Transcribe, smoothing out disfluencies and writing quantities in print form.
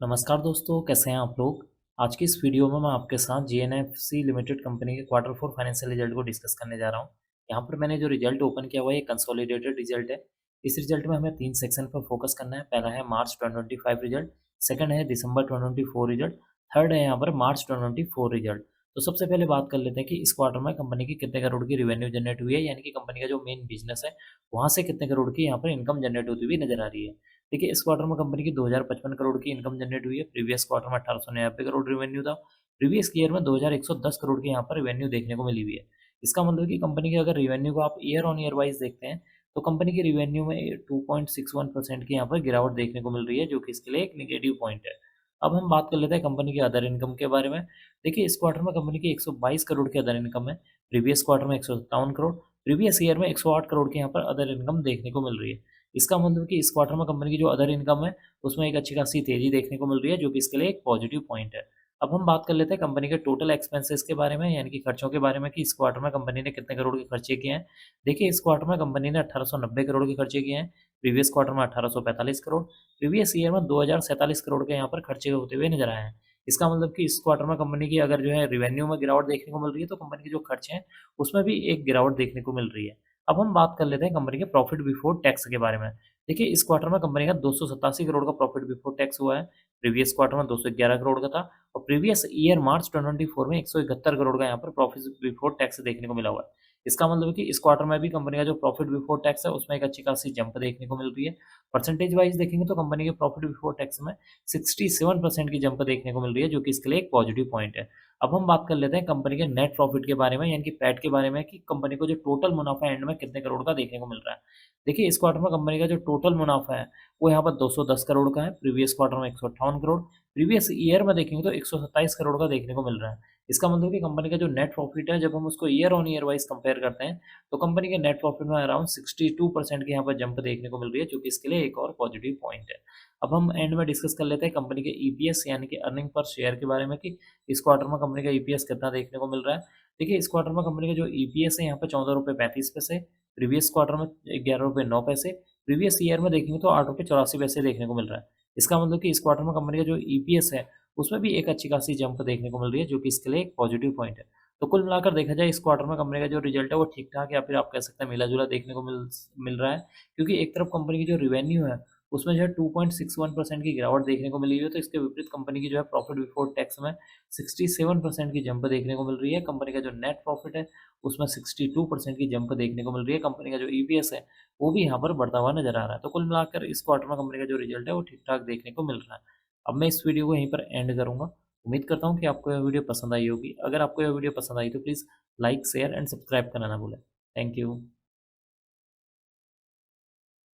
नमस्कार दोस्तों, कैसे हैं आप लोग। आज की इस वीडियो में मैं आपके साथ जीएनएफसी लिमिटेड कंपनी के क्वार्टर फोर फाइनेंशियल रिजल्ट को डिस्कस करने जा रहा हूं। यहाँ पर मैंने जो रिजल्ट ओपन किया हुआ है ये कंसोलिडेटेड रिजल्ट है। इस रिजल्ट में हमें 3 सेक्शन पर फोकस करना है। पहला है मार्च 2025 रिजल्ट, सेकंड है दिसंबर 2024 रिजल्ट, थर्ड है यहाँ पर मार्च 2024 रिजल्ट। तो सबसे पहले बात कर लेते हैं कि इस क्वार्टर में कंपनी की कितने करोड़ की रिवेन्यू जनरेट हुई है, यानी कि कंपनी का जो मेन बिजनेस है वहाँ से कितने करोड़ की यहाँ पर इनकम जनरेट होती हुई नजर आ रही है। देखिए, इस क्वार्टर में कंपनी की 2055 करोड़ की इनकम जनरेट हुई है। प्रीवियस क्वार्टर में 1899 करोड़ रेवेन्यू था। प्रीवियस ईयर में 2110 करोड़ की यहाँ पर रेवेन्यू देखने को मिली हुई है। इसका मतलब कि कंपनी के अगर रेवेन्यू को आप ईयर ऑन ईयर वाइज देखते हैं तो कंपनी की रेवेन्यू में 2.61% की यहाँ पर गिरावट देखने को मिल रही है, जो कि इसके लिए एक निगेटिव पॉइंट है। अब हम बात कर लेते हैं कंपनी की अदर इनकम के बारे में। देखिए, इस क्वार्टर में कंपनी की 122 करोड़ की अदर इनकम है। प्रीवियस क्वार्टर में 157 करोड़, प्रीवियस ईयर में 108 करोड़ की यहाँ पर अदर इनकम देखने को मिल रही है। इसका मतलब कि इस क्वार्टर में कंपनी की जो अदर इनकम है, उसमें एक अच्छी खासी तेज़ी देखने को मिल रही है, जो कि इसके लिए एक पॉजिटिव पॉइंट है। अब हम बात कर लेते हैं कंपनी के टोटल एक्सपेंसेस के बारे में, यानी कि खर्चों के बारे में कि इस क्वार्टर में कंपनी ने कितने करोड़ के खर्चे किए हैं। देखिए, इस क्वार्टर में कंपनी ने 1890 करोड़ के खर्चे किए हैं। प्रीवियस क्वार्टर में 1845 करोड़, प्रीवियस ईयर में 2047 करोड़ के यहाँ पर खर्चे होते हुए नजर आए हैं। इसका मतलब कि इस क्वार्टर में कंपनी की अगर जो है रिवेन्यू में गिरावट देखने को मिल रही है, तो कंपनी के जो खर्चे हैं उसमें भी एक गिरावट देखने को मिल रही है। अब हम बात कर लेते हैं कंपनी के प्रॉफिट बिफोर टैक्स के बारे में। देखिए, इस क्वार्टर में कंपनी का 287 करोड़ का प्रॉफिट बिफोर टैक्स हुआ है। प्रीवियस क्वार्टर में 211 करोड़ का था और प्रीवियस ईयर मार्च 2024 में 171 करोड़ का यहाँ पर प्रॉफिट बिफोर टैक्स देखने को मिला हुआ है। इसका मतलब है कि इस क्वार्टर में भी कंपनी का जो प्रॉफिट बिफोर टैक्स है उसमें एक अच्छी खासी जंप देखने को मिल रही है। परसेंटेज वाइज देखेंगे तो कंपनी के प्रॉफिट बिफोर टैक्स में 67% की जंप देखने को मिल रही है, जो कि इसके लिए एक पॉजिटिव पॉइंट है। अब हम बात कर लेते हैं कंपनी के नेट प्रॉफिट के बारे में, यानी कि पैट के बारे में, कि कंपनी को जो टोटल मुनाफा एंड में कितने करोड़ का देखने को मिल रहा है। देखिए, इस क्वार्टर में कंपनी का जो टोटल मुनाफा है वो यहाँ पर 210 करोड़ का है। प्रीवियस क्वार्टर में 158 करोड़, प्रीवियस ईयर में देखेंगे तो 127 करोड़ का देखने को मिल रहा है। इसका मतलब कि कंपनी का जो नेट प्रॉफिट है, जब हम उसको year on year wise compare करते हैं तो कंपनी के नेट प्रॉफिट में अराउंड 62% की यहाँ पर जंप देखने को मिल रही है, जो कि इसके लिए एक और पॉजिटिव पॉइंट है। अब हम एंड में डिस्कस कर लेते हैं कंपनी के ईपीएस यानी कि अर्निंग पर शेयर के बारे में, कि इस क्वार्टर में कंपनी का ईपीएस कितना देखने को मिल रहा है। देखिए, इस क्वार्टर में कंपनी का जो ईपीएस है यहाँ पर 14 रुपये 35 पैसे, प्रीवियस क्वार्टर में 11 रुपये 9 पैसे, प्रीवियस ईयर में देखेंगे तो 8 रुपये 84 पैसे देखने को मिल रहा है। इसका मतलब कि इस क्वार्टर में कंपनी का जो ईपीएस है उसमें भी एक अच्छी खासी जंप देखने को मिल रही है, जो कि इसके लिए एक पॉजिटिव पॉइंट है। तो कुल मिलाकर देखा जाए, इस क्वार्टर में कंपनी का जो रिजल्ट है वो ठीक ठाक या फिर आप कह सकते हैं मिला जुला देखने को मिल मिल रहा है, क्योंकि एक तरफ कंपनी की जो रिवेन्यू है उसमें जो है 2.61% की गिरावट देखने को मिली हुई है, तो इसके विपरीत कंपनी की जो है प्रॉफिट बिफोर टैक्स में 67% की जंप देखने को मिल रही है। कंपनी का जो नेट प्रॉफिट है उसमें 62% की जंप देखने को मिल रही है। कंपनी का जो ईपीएस है वो भी यहाँ पर बढ़ता हुआ नजर आ रहा है। तो कुल मिलाकर इस क्वार्टर में कंपनी का जो रिजल्ट है वो ठीक ठाक देखने को मिल रहा है। अब मैं इस वीडियो को यहीं पर एंड करूंगा। उम्मीद करता हूँ कि आपको यह वीडियो पसंद आई होगी। अगर आपको यह वीडियो पसंद आई तो please like share and subscribe करना ना भूलें। Thank you.